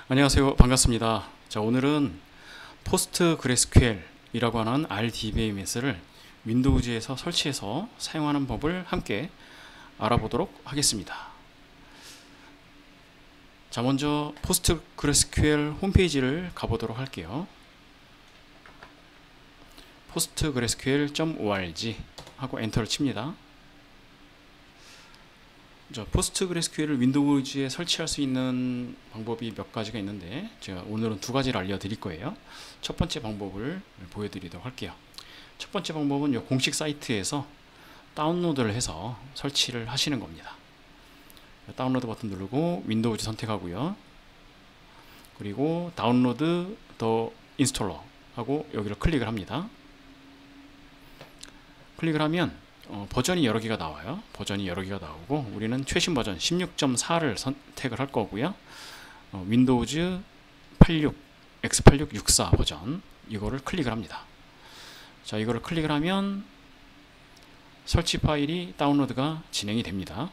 안녕하세요. 반갑습니다. 자, 오늘은 포스트그레스QL이라고 하는 RDBMS를 윈도우즈에서 설치해서 사용하는 법을 함께 알아보도록 하겠습니다. 자, 먼저 포스트그레스QL 홈페이지를 가보도록 할게요. postgresql.org 하고 엔터를 칩니다. 포스트그레스QL을 윈도우즈에 설치할 수 있는 방법이 몇 가지가 있는데 제가 오늘은 두 가지를 알려드릴 거예요. 첫 번째 방법을 보여드리도록 할게요. 첫 번째 방법은 이 공식 사이트에서 다운로드를 해서 설치를 하시는 겁니다. 다운로드 버튼 누르고 윈도우즈 선택하고요. 그리고 다운로드 더 인스톨러 하고 여기를 클릭을 합니다. 클릭을 하면 버전이 여러 개가 나와요. 버전이 여러 개가 나오고 우리는 최신 버전 16.4를 선택을 할 거고요. 윈도우즈 86, x8664 버전 이거를 클릭을 합니다. 자, 이거를 클릭을 하면 설치 파일이 다운로드가 진행이 됩니다.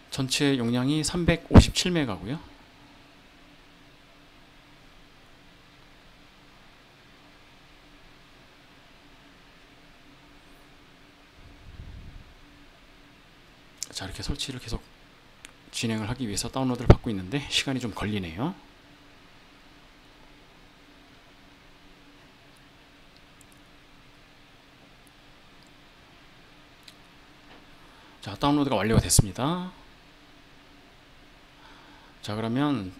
전체 용량이 357메가고요. 자, 이렇게 설치를 계속 진행을 하기 위해서 다운로드를 받고 있는데 시간이 좀 걸리네요. 자, 다운로드가 완료가 됐습니다. 자, 그러면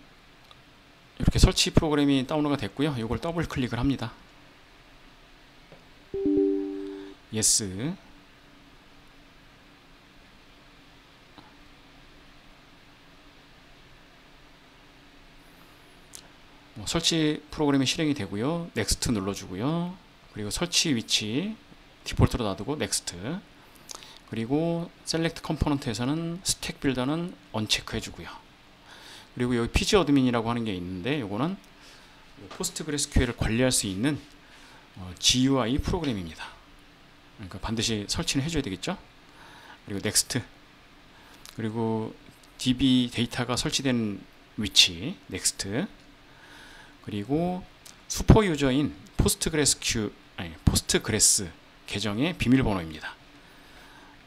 이렇게 설치 프로그램이 다운로드가 됐고요. 이걸 더블 클릭을 합니다. 예스. 설치 프로그램이 실행이 되고요. 넥스트 눌러주고요. 그리고 설치 위치 디폴트로 놔두고 넥스트. 그리고 셀렉트 컴포넌트에서는 스택 빌더는 언체크 해주고요. 그리고 여기 pg 어드민이라고 하는 게 있는데 요거는 포스트그레스QL을 관리할 수 있는 GUI 프로그램입니다. 그러니까 반드시 설치는 해줘야 되겠죠. 그리고 넥스트. 그리고 DB 데이터가 설치된 위치 넥스트. 그리고 슈퍼 유저인 포스트그레스 계정의 비밀번호입니다.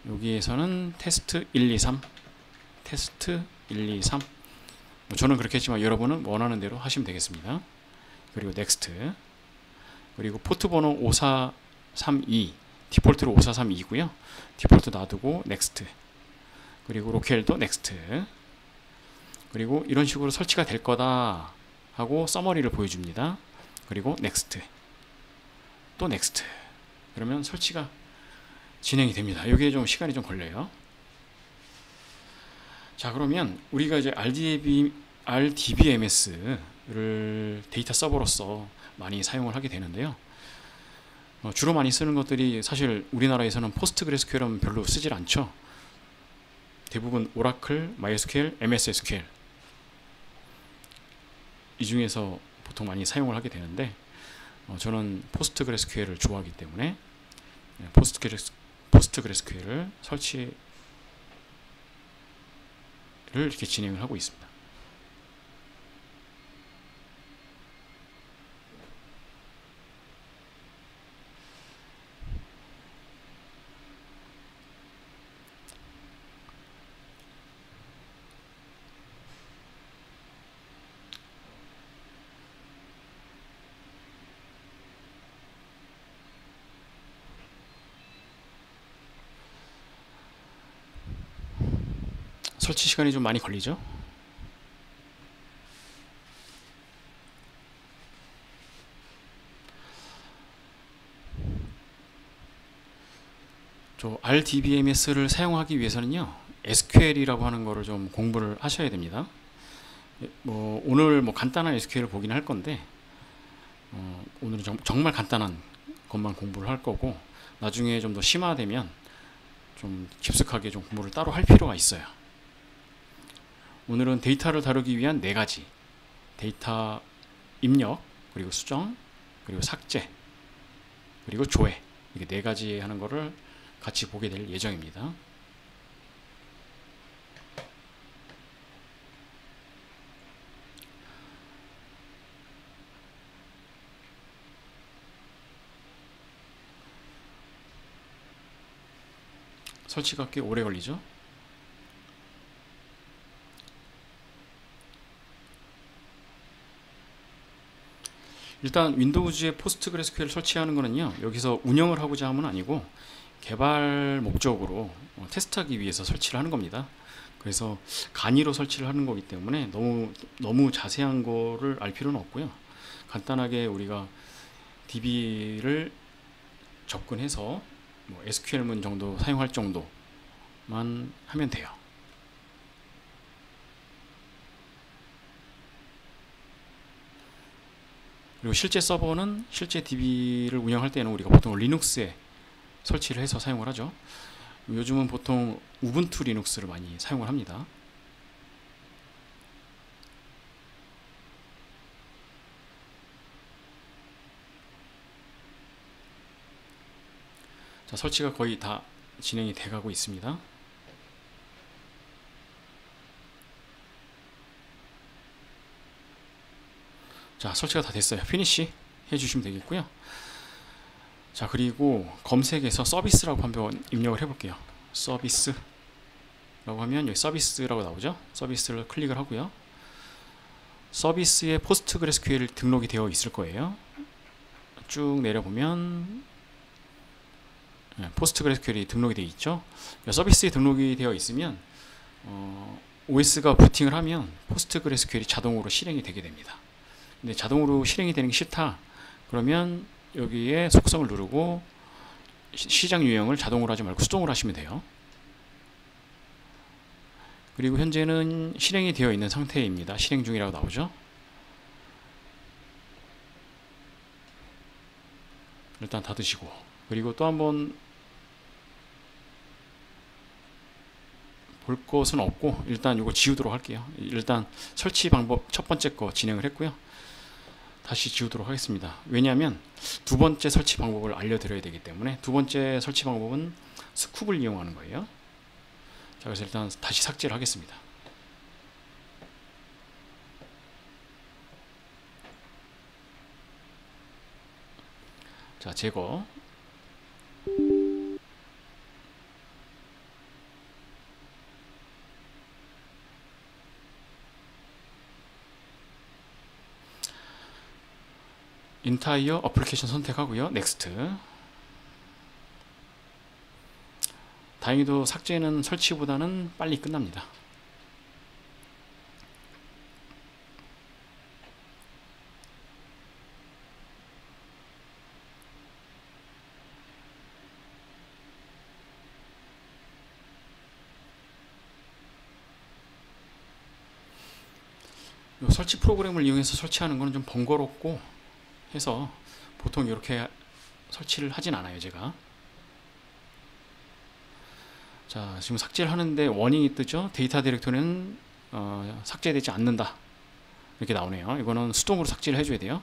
여기에서는 테스트 123 테스트 123 저는 그렇게 했지만 여러분은 원하는 대로 하시면 되겠습니다. 그리고 넥스트. 그리고 포트 번호 5432 디폴트로 5432고요. 디폴트 놔두고 넥스트. 그리고 로켈도 넥스트. 그리고 이런 식으로 설치가 될 거다 하고 서머리를 보여줍니다. 그리고 넥스트. 또 넥스트. 그러면 설치가 진행이 됩니다. 여기에 좀 시간이 좀 걸려요. 자, 그러면 우리가 이제 RDBMS를 데이터 서버로서 많이 사용을 하게 되는데요. 주로 많이 쓰는 것들이 사실 우리나라에서는 포스트그레스QL은 별로 쓰질 않죠. 대부분 오라클, MySQL, MS SQL 이 중에서 보통 많이 사용을 하게 되는데 저는 포스트그레스QL을 좋아하기 때문에 포스트그레스QL을 설치를 이렇게 진행을 하고 있습니다. 설치 시간이 좀 많이 걸리죠. 저 RDBMS를 사용하기 위해서는요, SQL이라고 하는 거를 좀 공부를 하셔야 됩니다. 오늘 간단한 SQL을 보긴 할 건데 오늘은 정말 간단한 것만 공부를 할 거고 나중에 좀 더 심화되면 좀 깊숙하게 좀 공부를 따로 할 필요가 있어요. 오늘은 데이터를 다루기 위한 4가지 데이터 입력, 그리고 수정, 그리고 삭제, 그리고 조회 이렇게 4가지 하는 거를 같이 보게 될 예정입니다. 설치가 꽤 오래 걸리죠. 일단 윈도우즈에 포스트그레스QL 설치하는 거는요, 여기서 운영을 하고자 함은 아니고 개발 목적으로 테스트하기 위해서 설치를 하는 겁니다. 그래서 간이로 설치를 하는 거기 때문에 너무 자세한 거를 알 필요는 없고요. 간단하게 우리가 DB를 접근해서 뭐 SQL문 정도 사용할 정도만 하면 돼요. 그리고 실제 서버는, 실제 DB를 운영할 때는 우리가 보통 리눅스에 설치를 해서 사용을 하죠. 요즘은 보통 우분투 리눅스를 많이 사용을 합니다. 자, 설치가 거의 다 진행이 돼 가고 있습니다. 자, 설치가 다 됐어요. 피니시 해주시면 되겠고요. 자, 그리고 검색에서 서비스라고 한번 입력을 해볼게요. 서비스라고 하면 여기 서비스라고 나오죠. 서비스를 클릭을 하고요. 서비스에 포스트그레스QL 등록이 되어 있을 거예요. 쭉 내려보면 포스트그레스QL이 등록이 되어 있죠. 서비스에 등록이 되어 있으면 OS가 부팅을 하면 포스트그레스QL이 자동으로 실행이 되게 됩니다. 근데 자동으로 실행이 되는 게 싫다 그러면 여기에 속성을 누르고 시작 유형을 자동으로 하지 말고 수동으로 하시면 돼요. 그리고 현재는 실행이 되어 있는 상태입니다. 실행 중이라고 나오죠. 일단 닫으시고, 그리고 또 한번 볼 것은 없고 일단 이거 지우도록 할게요. 일단 설치 방법 첫 번째 거 진행을 했고요. 다시 지우도록 하겠습니다. 왜냐하면 두 번째 설치 방법을 알려드려야 되기 때문에. 두 번째 설치 방법은 스쿱을 이용하는 거예요. 자, 그래서 일단 다시 삭제를 하겠습니다. 자, 제거. 인타이어 어플리케이션 선택하고요. 넥스트. 다행히도 삭제는 설치보다는 빨리 끝납니다. 요 설치 프로그램을 이용해서 설치하는 거는 좀 번거롭고 해서 보통 이렇게 설치를 하진 않아요, 제가. 자, 지금 삭제를 하는데 워닝이 뜨죠. 데이터 디렉토리는 삭제되지 않는다 이렇게 나오네요. 이거는 수동으로 삭제를 해줘야 돼요.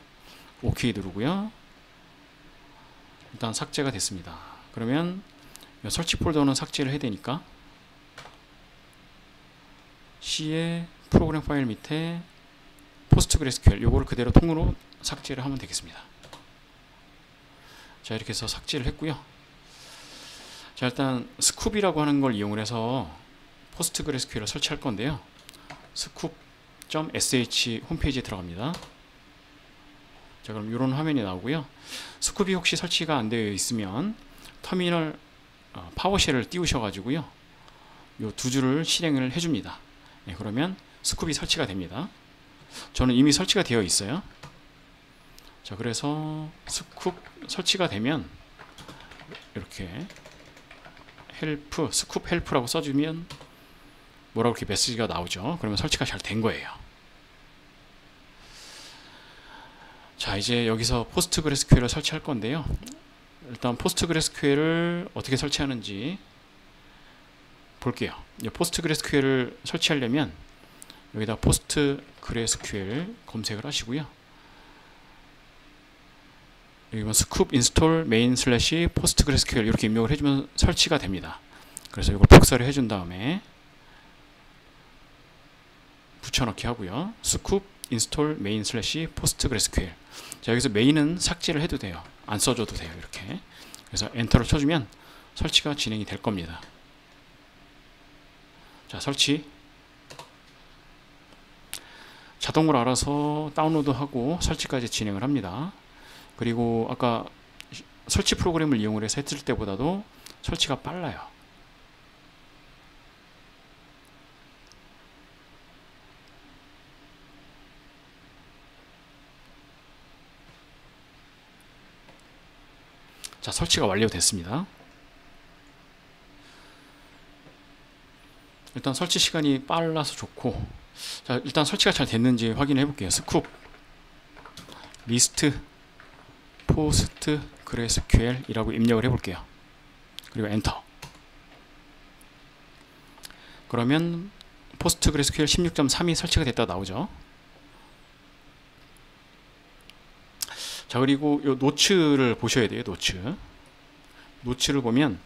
OK 누르고요. 일단 삭제가 됐습니다. 그러면 설치 폴더는 삭제를 해야 되니까 C의 프로그램 파일 밑에 포스트그레스QL 요거를 그대로 통으로 삭제를 하면 되겠습니다. 자, 이렇게 해서 삭제를 했고요. 자, 일단 스쿱이라고 하는 걸 이용을 해서 포스트그레스QL을 설치할 건데요. scoop.sh 홈페이지에 들어갑니다. 자, 그럼 이런 화면이 나오고요. 스쿱이 혹시 설치가 안 되어 있으면 터미널 파워쉘을 띄우셔가지고요. 요 두 줄을 실행을 해줍니다. 네, 그러면 스쿱이 설치가 됩니다. 저는 이미 설치가 되어 있어요. 자, 그래서 스쿱 설치가 되면 이렇게 헬프, 스쿱 헬프라고 써주면 뭐라고 이렇게 메시지가 나오죠. 그러면 설치가 잘 된 거예요. 자, 이제 여기서 포스트그레스QL을 설치할 건데요. 일단 포스트그레스QL을 어떻게 설치하는지 볼게요. 포스트그레스QL을 설치하려면 여기다 포스트그레스QL 검색을 하시고요. 여기 보면 scoop install main slash postgresql 이렇게 입력을 해주면 설치가 됩니다. 그래서 이걸 복사를 해준 다음에 붙여넣기 하고요. scoop install main slash postgresql. 자, 여기서 main은 삭제를 해도 돼요. 안 써줘도 돼요. 이렇게. 그래서 엔터를 쳐주면 설치가 진행이 될 겁니다. 자, 설치. 자동으로 알아서 다운로드하고 설치까지 진행을 합니다. 그리고 아까 설치 프로그램을 이용을 해서 했을 때보다도 설치가 빨라요. 자, 설치가 완료됐습니다. 일단 설치 시간이 빨라서 좋고, 자, 일단 설치가 잘 됐는지 확인해 볼게요. 스쿱 리스트 포스트 그레스QL 이라고 입력을 해 볼게요. 그리고 엔터. 그러면 포스트 그레스QL 16.3이 설치가 됐다 나오죠. 자, 그리고 요 노츠를 보셔야 돼요. 노츠를 보면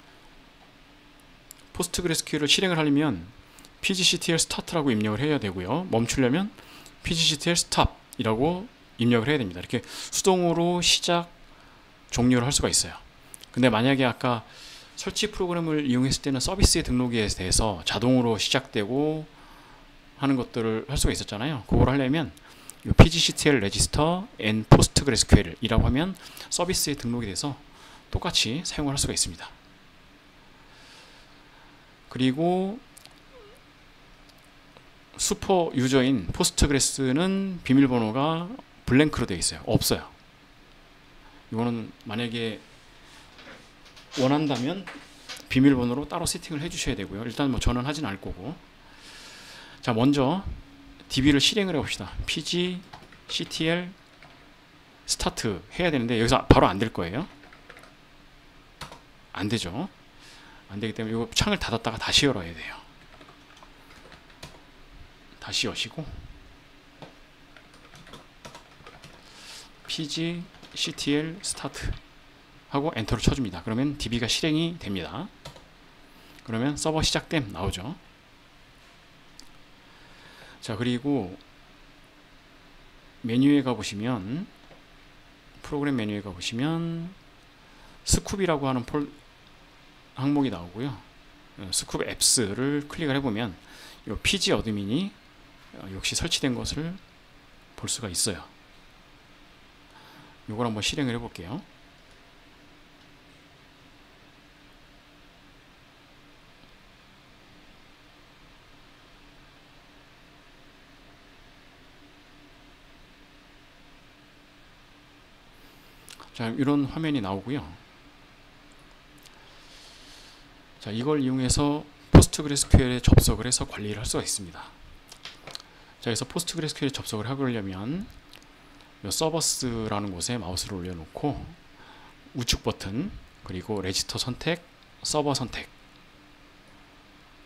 포스트 그레스QL을 실행을 하려면 pgctl start라고 입력을 해야 되고요. 멈추려면 pgctl stop 이라고 입력을 해야 됩니다. 이렇게 수동으로 시작, 종료를 할 수가 있어요. 근데 만약에 아까 설치 프로그램을 이용했을 때는 서비스의 등록에 대해서 자동으로 시작되고 하는 것들을 할 수가 있었잖아요. 그걸 하려면 pgctl register and postgresql 이라고 하면 서비스에 등록이 돼서 똑같이 사용을 할 수가 있습니다. 그리고 슈퍼 유저인 포스트그레스는 비밀번호가 블랭크로 되어 있어요. 없어요. 이거는 만약에 원한다면 비밀번호로 따로 세팅을 해 주셔야 되고요. 일단 뭐 저는 하진 않을 거고. 자, 먼저 DB를 실행을 해 봅시다. pgctl start 해야 되는데 여기서 바로 안 될 거예요. 안 되죠. 안 되기 때문에 이거 창을 닫았다가 다시 열어야 돼요. 다시 여시고 pgctl start 하고 엔터를 쳐줍니다. 그러면 DB가 실행이 됩니다. 그러면 서버 시작됨 나오죠. 자, 그리고 메뉴에 가보시면 프로그램 메뉴에 가보시면 스쿱이라고 하는 항목이 나오고요. 스쿱 앱스를 클릭을 해보면 이 pg 어드민이 역시 설치된 것을 볼 수가 있어요. 이걸 한번 실행을 해볼게요. 자, 이런 화면이 나오고요. 자, 이걸 이용해서 포스트그레스QL에 접속을 해서 관리를 할 수가 있습니다. 자, 그래서 포스트그레스QL에 접속을 하려면 이 서버스라는 곳에 마우스를 올려놓고 우측 버튼 그리고 레지스터 선택, 서버 선택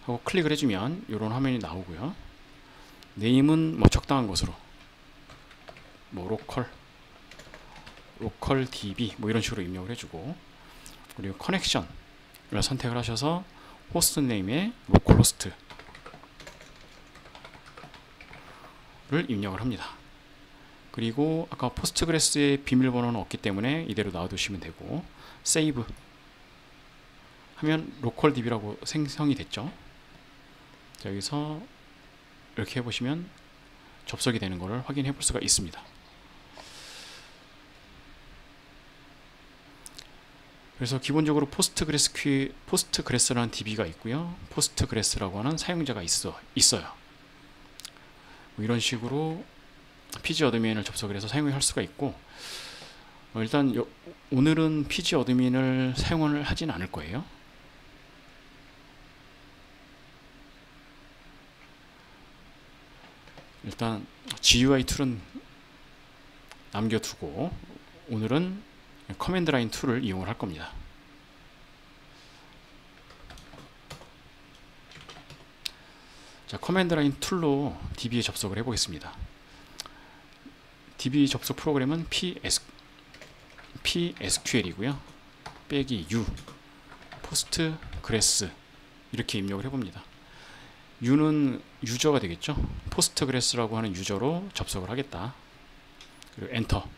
하고 클릭을 해주면 이런 화면이 나오고요. 네임은 뭐 적당한 것으로 뭐 로컬 DB 뭐 이런 식으로 입력을 해주고, 그리고 커넥션을 선택을 하셔서 호스트 네임에 로컬호스트를 입력을 합니다. 그리고 아까 포스트그레스의 비밀번호는 없기 때문에 이대로 놔두시면 되고, 세이브 하면 로컬 DB라고 생성이 됐죠. 자, 여기서 이렇게 해보시면 접속이 되는 것을 확인해 볼 수가 있습니다. 그래서 기본적으로 포스트그레스라는 DB가 있고요. 포스트그레스라고 하는 사용자가 있어요. 뭐 이런 식으로 pg 어드민을 접속을 해서 사용할 수가 있고, 일단 오늘은 pg 어드민을 사용을 하진 않을 거예요. 일단 GUI 툴은 남겨두고 오늘은 커맨드 라인 툴을 이용을 할 겁니다. 자, 커맨드 라인 툴로 DB에 접속을 해 보겠습니다. DB 접속 프로그램은 PSQL이고요. 빼기 U 포스트그레스 이렇게 입력을 해봅니다. U는 유저가 되겠죠. 포스트그레스라고 하는 유저로 접속을 하겠다. 그리고 엔터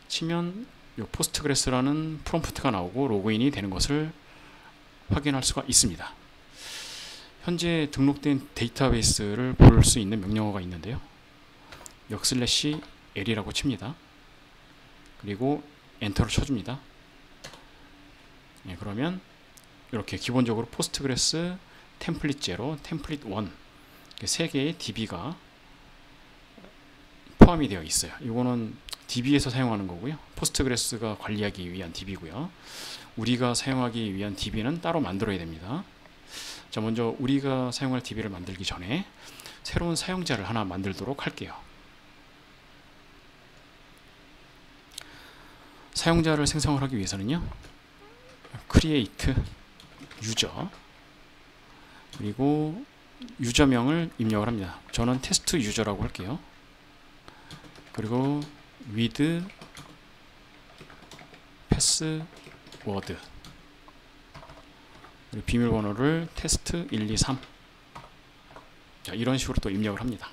치면 이 포스트그레스라는 프롬프트가 나오고 로그인이 되는 것을 확인할 수가 있습니다. 현재 등록된 데이터베이스를 볼 수 있는 명령어가 있는데요. /l이라고 칩니다. 그리고 엔터를 쳐줍니다. 네, 그러면 이렇게 기본적으로 포스트그레스 템플릿 0, 템플릿 1 세 개의 DB가 포함이 되어 있어요. 이거는 DB에서 사용하는 거고요. 포스트그레스가 관리하기 위한 DB고요. 우리가 사용하기 위한 DB는 따로 만들어야 됩니다. 자, 먼저 우리가 사용할 DB를 만들기 전에 새로운 사용자를 하나 만들도록 할게요. 사용자를 생성을 하기 위해서는요, create user 그리고 유저명을 입력을 합니다. 저는 테스트 유저라고 할게요. 그리고 with password 그리고 비밀번호를 테스트 123 자, 이런 식으로 또 입력을 합니다.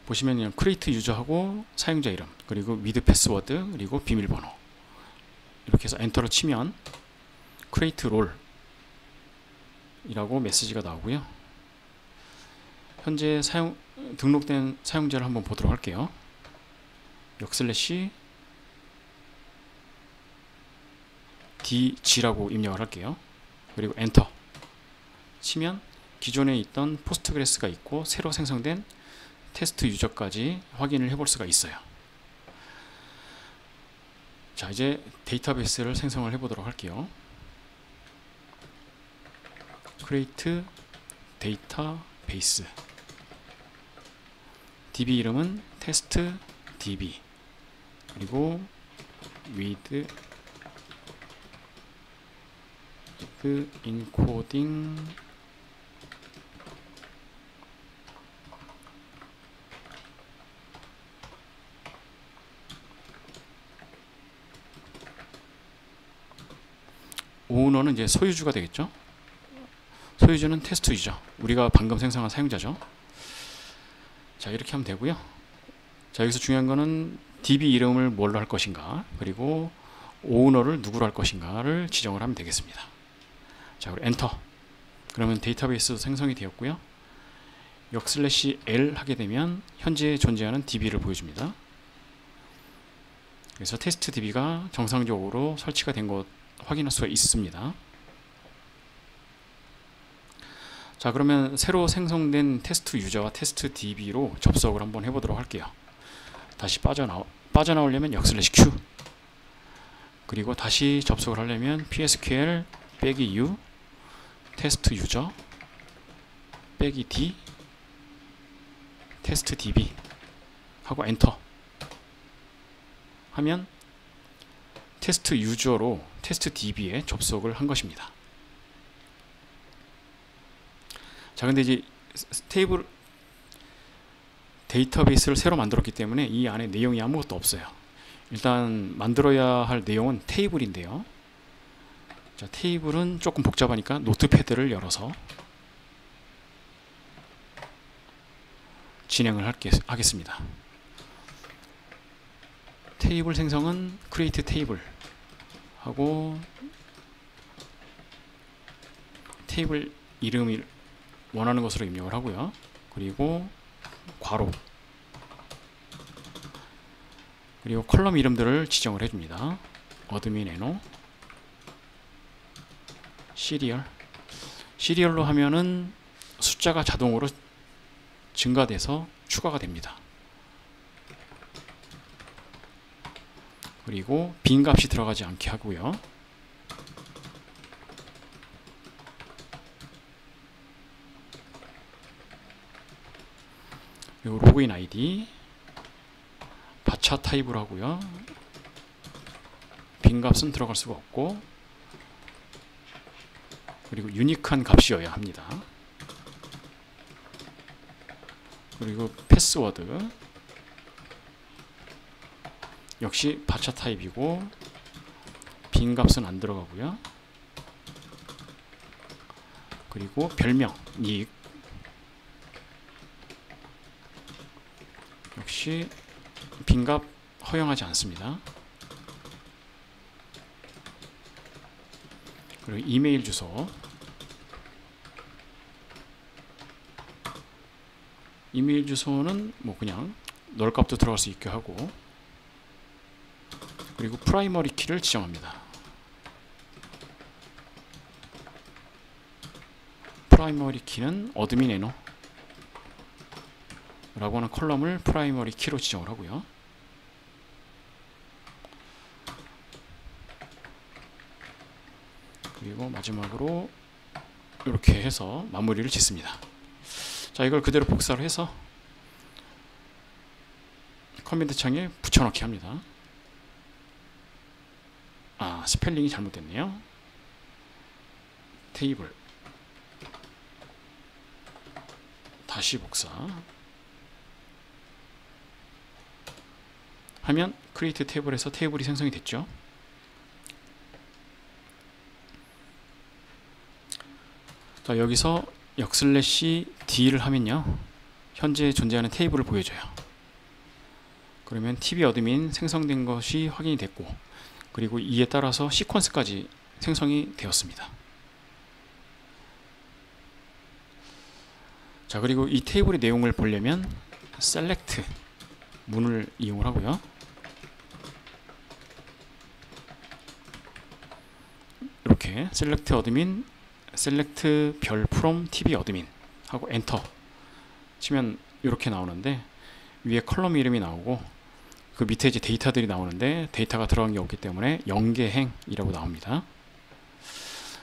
보시면 그냥 create 유저하고 사용자 이름 그리고 with password 그리고 비밀번호 이렇게 해서 엔터를 치면 create role 이라고 메시지가 나오고요. 현재 등록된 사용자를 한번 보도록 할게요. /dg라고 입력을 할게요. 그리고 엔터 치면 기존에 있던 포스트그레스가 있고 새로 생성된 테스트 유저까지 확인을 해볼 수가 있어요. 자, 이제 데이터베이스를 생성을 해보도록 할게요. create database DB 이름은 test DB 그리고 with encoding 오너는 이제 소유주가 되겠죠. 소유주는 테스트 유저, 우리가 방금 생성한 사용자죠. 자, 이렇게 하면 되고요. 자, 여기서 중요한 거는 DB 이름을 뭘로 할 것인가, 그리고 오너를 누구로 할 것인가를 지정을 하면 되겠습니다. 자, 그리고 엔터. 그러면 데이터베이스 생성이 되었고요. /l 하게 되면 현재 존재하는 DB를 보여줍니다. 그래서 테스트 DB가 정상적으로 설치가 된 것 확인할 수가 있습니다. 자, 그러면 새로 생성된 테스트 유저와 테스트 DB로 접속을 한번 해보도록 할게요. 다시 빠져나오려면 /q 그리고 다시 접속을 하려면 psql -u 테스트 유저 -d 테스트 DB 하고 엔터 하면 테스트 유저로 테스트 DB에 접속을 한 것입니다. 자, 근데 이제 데이터베이스를 새로 만들었기 때문에 이 안에 내용이 아무것도 없어요. 일단 만들어야 할 내용은 테이블인데요. 자, 테이블은 조금 복잡하니까 노트패드를 열어서 진행을 하겠습니다. 테이블 생성은 create table 하고 테이블 이름을 원하는 것으로 입력을 하고요. 그리고 괄호 그리고 컬럼 이름들을 지정을 해줍니다. 어드민 에노 시리얼로 하면은 숫자가 자동으로 증가돼서 추가가 됩니다. 그리고 빈 값이 들어가지 않게 하고요. 그리고 로그인 아이디 바차 타입으로 하고요. 빈 값은 들어갈 수가 없고 그리고 유니크한 값이어야 합니다. 그리고 패스워드 역시 바차 타입이고 빈 값은 안 들어가고요. 그리고 별명 닉 역시 빈값 허용하지 않습니다. 그리고 이메일 주소 이메일 주소는 뭐 그냥 널 값도 들어갈 수 있게 하고, 그리고 프라이머리 키를 지정합니다. 프라이머리 키는 어드민 애너 라고 하는 컬럼을 프라이머리 키로 지정을 하고요. 그리고 마지막으로 이렇게 해서 마무리를 짓습니다. 자, 이걸 그대로 복사를 해서 커맨드 창에 붙여넣기 합니다. 아, 스펠링이 잘못됐네요. 테이블 다시 복사 하면 크리에이트 테이블에서 테이블이 생성이 됐죠. 자, 여기서 역슬래시 D를 하면요, 현재 존재하는 테이블을 보여줘요. 그러면 TV 어드민 생성된 것이 확인이 됐고, 그리고 이에 따라서 시퀀스까지 생성이 되었습니다. 자, 그리고 이 테이블의 내용을 보려면 select 문을 이용을 하고요. 이렇게 select admin, select 별 from TV admin 하고 엔터 치면 이렇게 나오는데, 위에 컬럼 이름이 나오고 그 밑에 이제 데이터들이 나오는데 데이터가 들어간 게 없기 때문에 연계행이라고 나옵니다.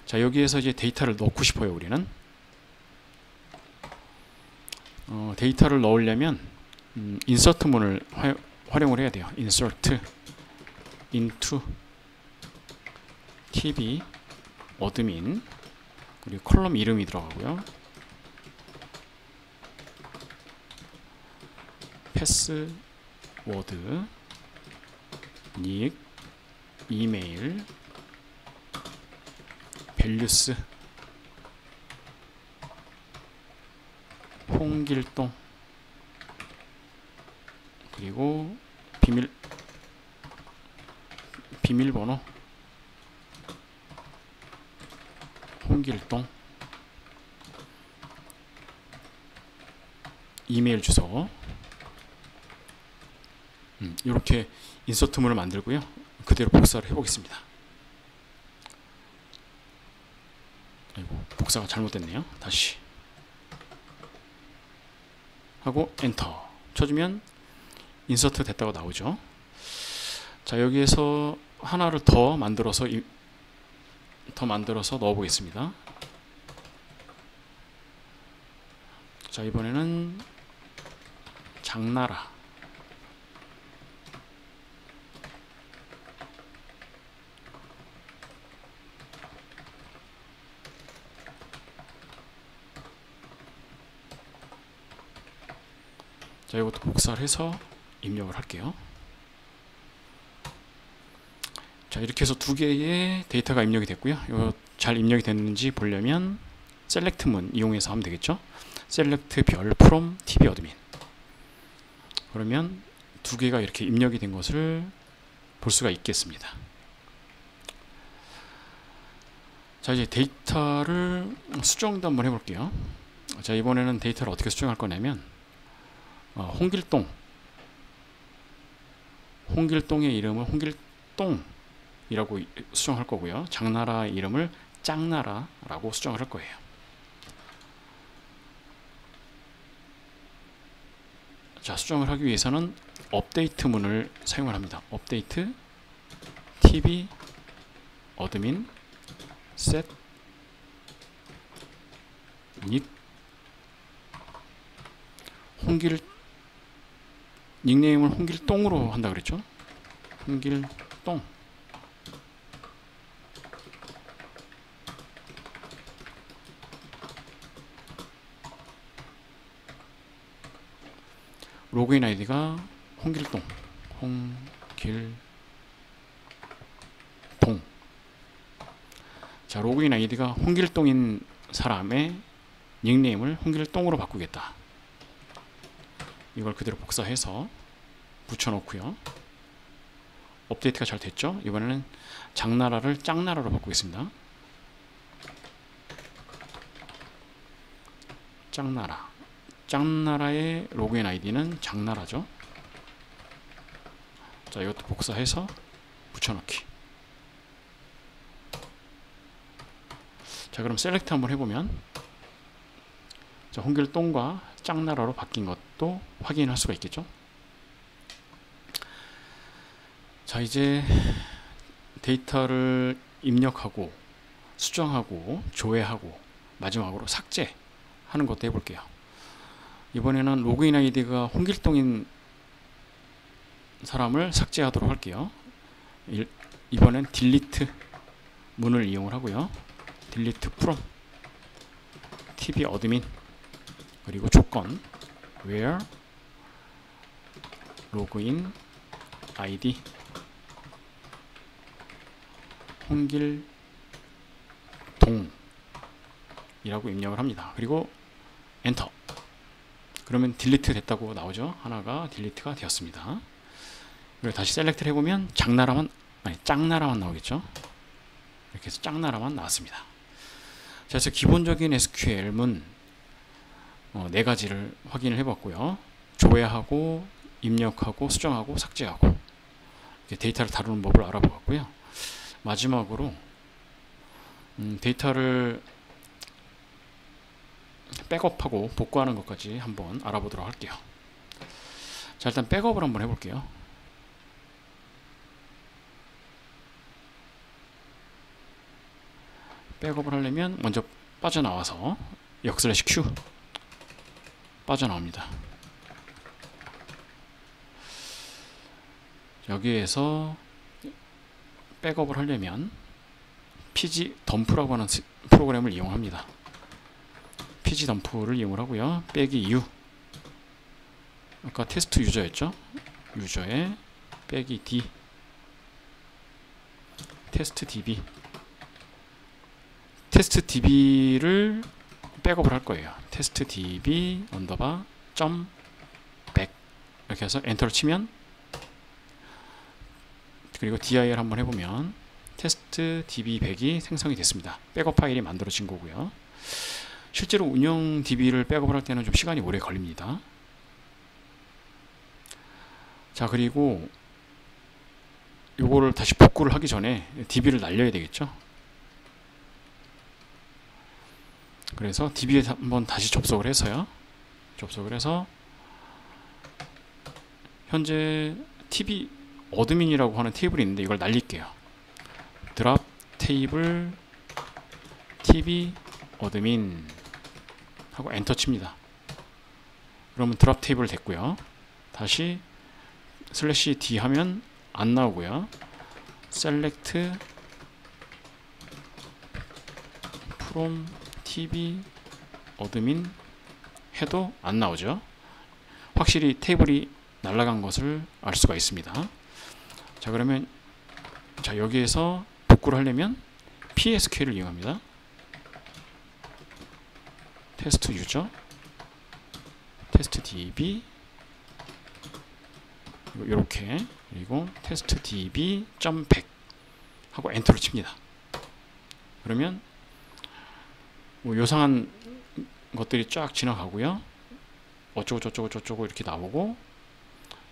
자, 여기에서 이제 데이터를 넣고 싶어요. 우리는 데이터를 넣으려면 insert 문을 활용을 해야 돼요. insert into TV admin, 그리고 컬럼 이름이 들어가고요. 패스워드, 닉, 이메일, 밸류스, 홍길동, 그리고 비밀번호 홍길동, 이메일 주소, 이렇게 인서트문을 만들고요. 그대로 복사를 해보겠습니다. 아이고, 복사가 잘못됐네요. 다시 하고 엔터 쳐주면 인서트 됐다고 나오죠. 자, 여기에서 하나를 더 만들어서 넣어 보겠습니다. 자, 이번에는 장나라, 자, 이것도 복사를 해서 입력을 할게요. 자, 이렇게 해서 두 개의 데이터가 입력이 됐고요. 이거 잘 입력이 됐는지 보려면 select 문 이용해서 하면 되겠죠. select 별 from TV admin. 그러면 두 개가 이렇게 입력이 된 것을 볼 수가 있겠습니다. 자, 이제 데이터를 수정도 한번 해볼게요. 자, 이번에는 데이터를 어떻게 수정할 거냐면 홍길동의 이름을 홍길동이라고 수정할 거고요. 장나라의 이름을 짱나라라고 수정을 할 거예요. 자, 수정을 하기 위해서는 업데이트 문을 사용을 합니다. 업데이트 TV admin set 닉 닉네임을 홍길동으로 한다 그랬죠. 홍길동, 로그인 아이디가 홍길동. 자, 로그인 아이디가 홍길동인 사람의 닉네임을 홍길동으로 바꾸겠다. 이걸 그대로 복사해서 붙여놓고요. 업데이트가 잘 됐죠. 이번에는 장나라를 짱나라로 바꾸겠습니다. 짱나라 짱나라의 로그인 아이디는 장나라죠. 자, 이것도 복사해서 붙여넣기. 자, 그럼 셀렉트 한번 해보면, 자, 홍길동과 짱나라로 바뀐 것도 확인할 수가 있겠죠. 자, 이제 데이터를 입력하고 수정하고 조회하고 마지막으로 삭제하는 것도 해볼게요. 이번에는 로그인 아이디가 홍길동인 사람을 삭제하도록 할게요. 이번엔 딜리트 문을 이용을 하고요. 딜리트 from tv 어드민, 그리고 조건 where 로그인 아이디 홍길동 이라고 입력을 합니다. 그리고 엔터. 그러면 딜리트 됐다고 나오죠. 하나가 딜리트가 되었습니다. 그리고 다시 셀렉트를 해보면 짱나라만 나오겠죠. 이렇게 해서 짱나라만 나왔습니다. 자, 그래서 기본적인 SQL문 4가지를 확인을 해봤고요. 조회하고 입력하고 수정하고 삭제하고 데이터를 다루는 법을 알아보았고요. 마지막으로 데이터를 백업하고 복구하는 것까지 한번 알아보도록 할게요. 자, 일단 백업을 한번 해볼게요. 백업을 하려면 먼저 빠져나와서 /Q 빠져나옵니다. 여기에서 백업을 하려면 pg 덤프라고 하는 프로그램을 이용합니다. pg 덤프를 이용을 하고요. 빼기 u, 아까 테스트 유저였죠. 유저에 빼기 d, 테스트 db, 테스트 db를 백업을 할 거예요. 테스트 db 언더바 점 백 이렇게 해서 엔터를 치면, 그리고 dir 한번 해보면 테스트 db100이 생성이 됐습니다. 백업 파일이 만들어진 거고요. 실제로 운영 db를 백업을 할 때는 좀 시간이 오래 걸립니다. 자, 그리고 요거를 다시 복구를 하기 전에 db를 날려야 되겠죠. 그래서 db에 한번 다시 접속을 해서요. 접속을 해서 현재 tv 어드민이라고 하는 테이블이 있는데 이걸 날릴게요. 드랍 테이블 tv 어드민 하고 엔터 칩니다. 그러면 드랍 테이블 됐고요. 다시 /d 하면 안 나오고요. select from tv 어드민 해도 안 나오죠. 확실히 테이블이 날아간 것을 알 수가 있습니다. 자, 그러면 자, 여기에서 복구를 하려면 PSQL을 이용합니다. 테스트 유저, 테스트 db 이렇게, 그리고 테스트 db.100 하고 엔터를 칩니다. 그러면 뭐 요상한 것들이 쫙 지나가고요. 어쩌고 저쩌고 저쩌고 이렇게 나오고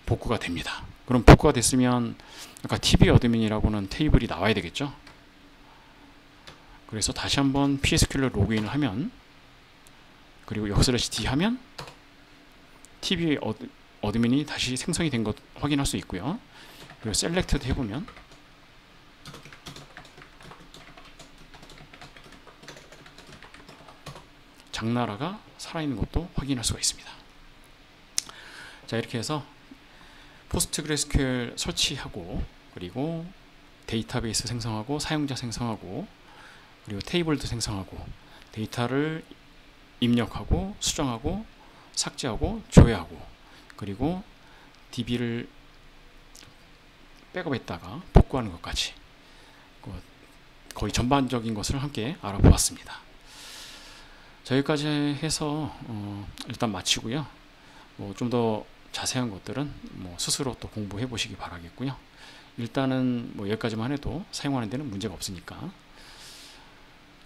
복구가 됩니다. 그럼 복구가 됐으면 아까 tv 어드민이라고는 테이블이 나와야 되겠죠. 그래서 다시 한번 PSQL로 로그인을 하면, 그리고 /d 하면 tv 어드민이 다시 생성이 된 것 확인할 수 있고요. 그리고 셀렉트도 해보면 장나라가 살아있는 것도 확인할 수가 있습니다. 자, 이렇게 해서 포스트그레스QL 설치하고, 그리고 데이터베이스 생성하고, 사용자 생성하고, 그리고 테이블도 생성하고, 데이터를 입력하고 수정하고 삭제하고 조회하고, 그리고 db를 백업했다가 복구하는 것까지 거의 전반적인 것을 함께 알아보았습니다. 자, 여기까지 해서 일단 마치고요. 좀 더 자세한 것들은 스스로 또 공부해 보시기 바라겠고요. 일단은 여기까지만 해도 사용하는 데는 문제가 없으니까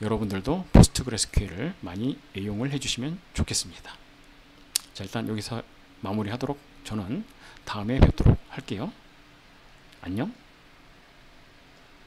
여러분들도 포스트그레스QL을 많이 애용을 해주시면 좋겠습니다. 자, 일단 여기서 마무리하도록 저는 다음에 뵙도록 할게요. 안녕.